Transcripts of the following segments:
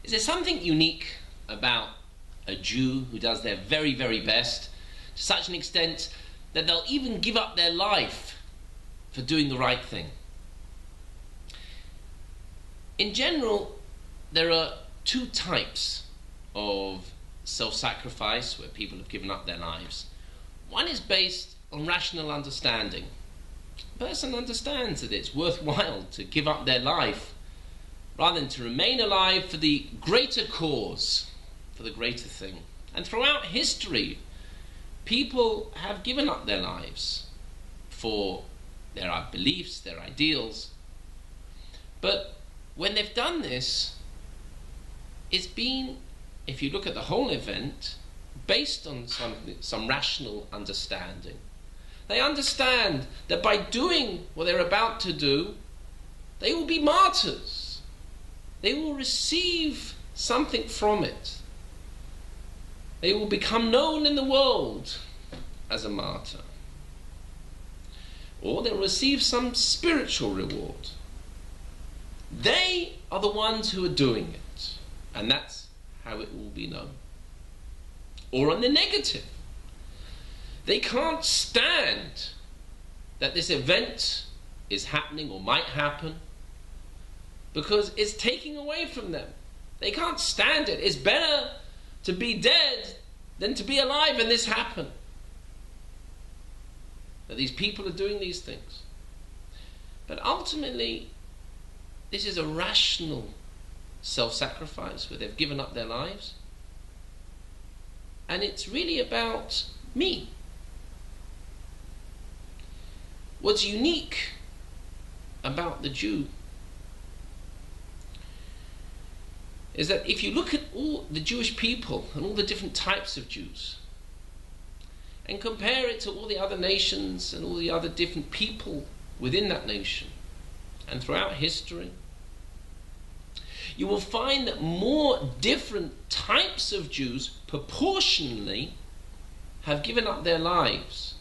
Is there something unique about a Jew who does their very, very best to such an extent that they'll even give up their life for doing the right thing? In general, there are two types of self-sacrifice where people have given up their lives. One is based on rational understanding. A person understands that it's worthwhile to give up their life rather than to remain alive for the greater cause, for the greater thing. And throughout history, people have given up their lives for their beliefs, their ideals. But when they've done this, it's been, if you look at the whole event, based on some rational understanding. They understand that by doing what they're about to do, they will be martyrs. They will receive something from it. They will become known in the world as a martyr. Or they'll receive some spiritual reward. They are the ones who are doing it, and that's how it will be known. Or on the negative, they can't stand that this event is happening or might happen because it's taking away from them. They can't stand it. It's better to be dead than to be alive and this happen. That these people are doing these things. But ultimately, this is a rational self-sacrifice where they've given up their lives. And it's really about me. What's unique about the Jew is that if you look at all the Jewish people and all the different types of Jews and compare it to all the other nations and all the other different people within that nation and throughout history, you will find that more different types of Jews proportionally have given up their lives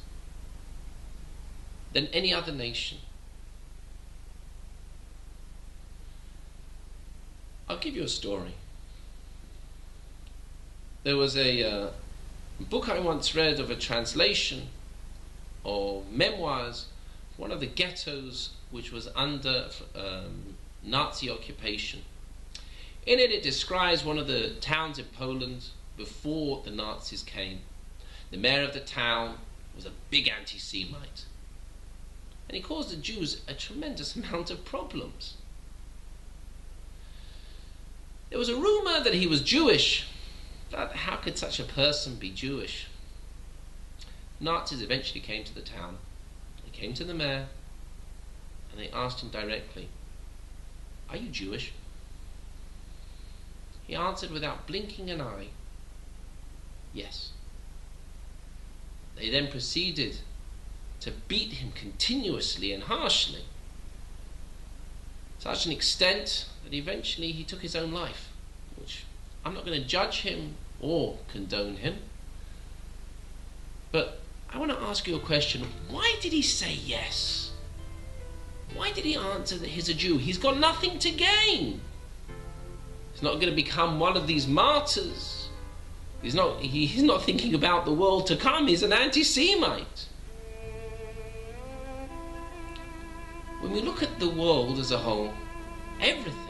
than any other nation. I'll give you a story. There was a book I once read of a translation of memoirs of one of the ghettos which was under Nazi occupation. In it, it describes one of the towns in Poland before the Nazis came. The mayor of the town was a big anti-Semite. And he caused the Jews a tremendous amount of problems. There was a rumor that he was Jewish, but how could such a person be Jewish? Nazis eventually came to the town. They came to the mayor and they asked him directly, "Are you Jewish?" He answered without blinking an eye, "Yes." They then proceeded to beat him continuously and harshly, to such an extent that eventually he took his own life, which I'm not going to judge him or condone him. But I want to ask you a question. Why did he say yes? Why did he answer that he's a Jew? He's got nothing to gain. He's not going to become one of these martyrs. He's not thinking about the world to come. He's an anti-Semite. When we look at the world as a whole, everything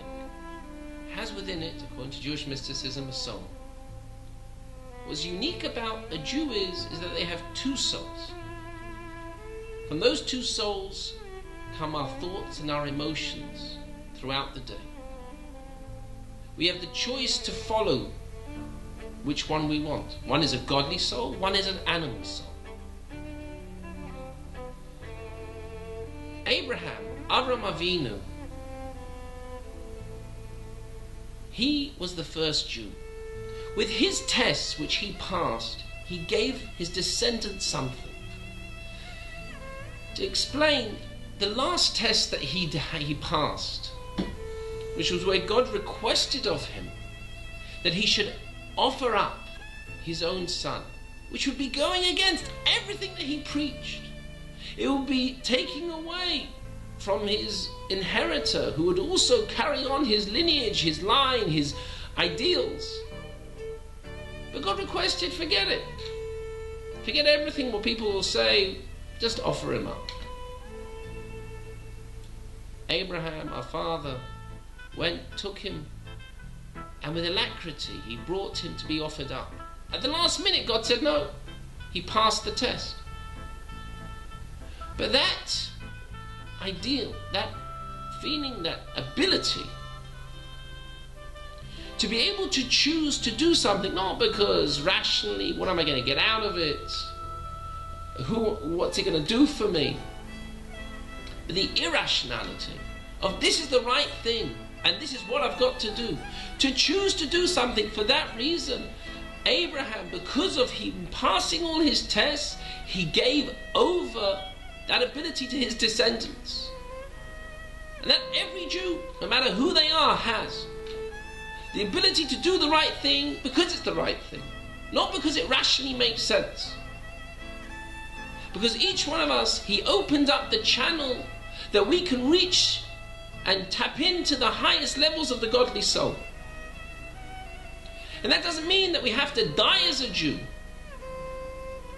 has within it, according to Jewish mysticism, a soul. What's unique about a Jew is that they have two souls. From those two souls come our thoughts and our emotions throughout the day. We have the choice to follow which one we want. One is a godly soul, one is an animal soul. Avraham Avinu, he was the first Jew. With his tests which he passed, he gave his descendants something. To explain, the last test that he passed, which was where God requested of him that he should offer up his own son, which would be going against everything that he preached. It would be taking away from his inheritor, who would also carry on his lineage, his line, his ideals. But God requested, forget it. Forget everything what people will say, just offer him up. Abraham, our father, took him, and with alacrity he brought him to be offered up. At the last minute God said no. He passed the test. But that ideal, that feeling, that ability to be able to choose to do something, not because rationally, what am I going to get out of it? What's it going to do for me? But the irrationality of this is the right thing and this is what I've got to do. To choose to do something for that reason, Abraham, because of him passing all his tests, he gave over that ability to his descendants. And that every Jew, no matter who they are, has. The ability to do the right thing because it's the right thing, not because it rationally makes sense. Because each one of us, he opened up the channel that we can reach and tap into the highest levels of the godly soul. And that doesn't mean that we have to die as a Jew,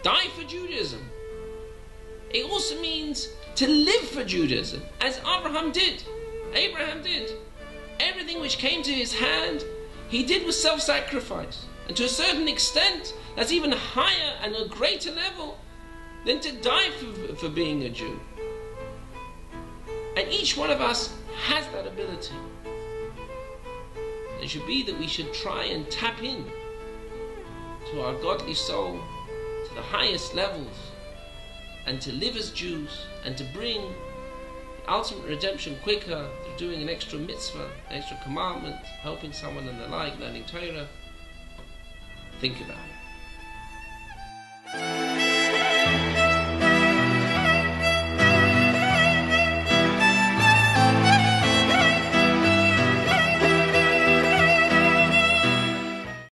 die for Judaism. It also means to live for Judaism, as Abraham did. Everything which came to his hand, he did with self-sacrifice. And to a certain extent, that's even higher and a greater level than to die for being a Jew. And each one of us has that ability. It should be that we should try and tap in to our godly soul, to the highest levels, and to live as Jews, and to bring ultimate redemption quicker through doing an extra mitzvah, an extra commandment, helping someone and the like, learning Torah. Think about it.